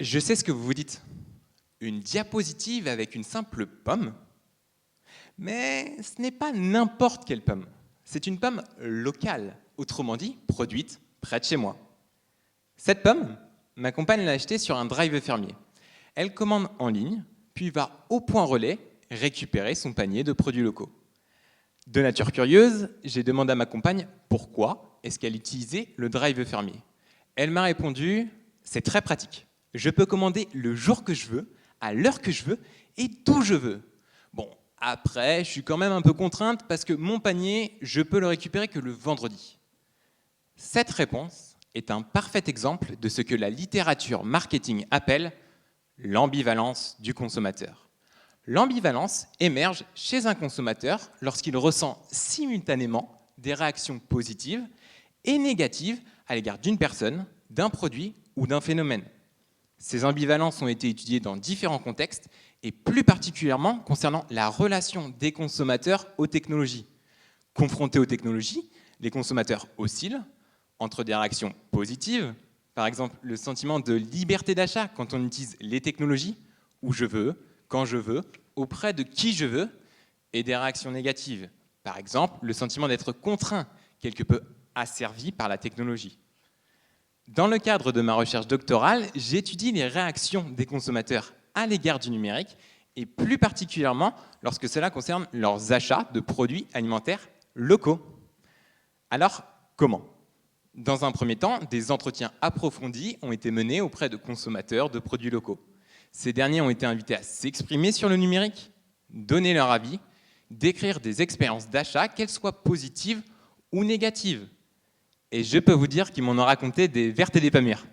Je sais ce que vous vous dites. Une diapositive avec une simple pomme. Mais ce n'est pas n'importe quelle pomme. C'est une pomme locale, autrement dit, produite près de chez moi. Cette pomme, ma compagne l'a achetée sur un drive fermier. Elle commande en ligne, puis va au point relais récupérer son panier de produits locaux. De nature curieuse, j'ai demandé à ma compagne pourquoi est-ce qu'elle utilisait le drive fermier. Elle m'a répondu « C'est très pratique. Je peux commander le jour que je veux, à l'heure que je veux et d'où je veux. » Bon, après, je suis quand même un peu contrainte parce que mon panier, je peux le récupérer que le vendredi. Cette réponse est un parfait exemple de ce que la littérature marketing appelle l'ambivalence du consommateur. L'ambivalence émerge chez un consommateur lorsqu'il ressent simultanément des réactions positives et négatives à l'égard d'une personne, d'un produit ou d'un phénomène. Ces ambivalences ont été étudiées dans différents contextes et plus particulièrement concernant la relation des consommateurs aux technologies. Confrontés aux technologies, les consommateurs oscillent entre des réactions positives, par exemple le sentiment de liberté d'achat quand on utilise les technologies, où je veux, quand je veux, auprès de qui je veux, et des réactions négatives, par exemple le sentiment d'être contraint, quelque peu asservi par la technologie. Dans le cadre de ma recherche doctorale, j'étudie les réactions des consommateurs à l'égard du numérique et plus particulièrement lorsque cela concerne leurs achats de produits alimentaires locaux. Alors, comment ? Dans un premier temps, des entretiens approfondis ont été menés auprès de consommateurs de produits locaux. Ces derniers ont été invités à s'exprimer sur le numérique, donner leur avis, décrire des expériences d'achat, qu'elles soient positives ou négatives. Et je peux vous dire qu'ils m'en ont raconté des vertes et des pas mûres.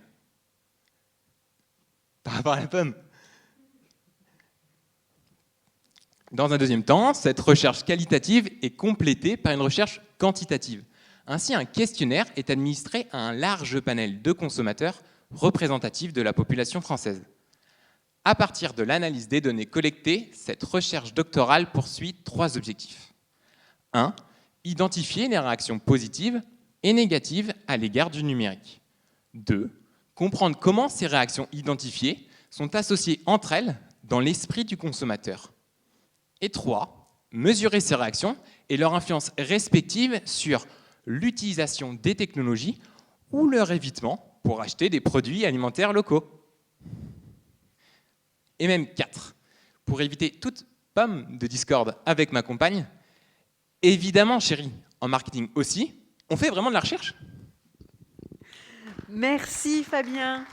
Par rapport à la pomme. Dans un deuxième temps, cette recherche qualitative est complétée par une recherche quantitative. Ainsi, un questionnaire est administré à un large panel de consommateurs représentatifs de la population française. À partir de l'analyse des données collectées, cette recherche doctorale poursuit 3 objectifs. 1. Identifier les réactions positives et négatives à l'égard du numérique. 2. Comprendre comment ces réactions identifiées sont associées entre elles dans l'esprit du consommateur. Et 3. Mesurer ces réactions et leur influence respective sur l'utilisation des technologies ou leur évitement pour acheter des produits alimentaires locaux. Et même 4. Pour éviter toute pomme de discorde avec ma compagne, évidemment, chérie, en marketing aussi, on fait vraiment de la recherche. Merci Fabien.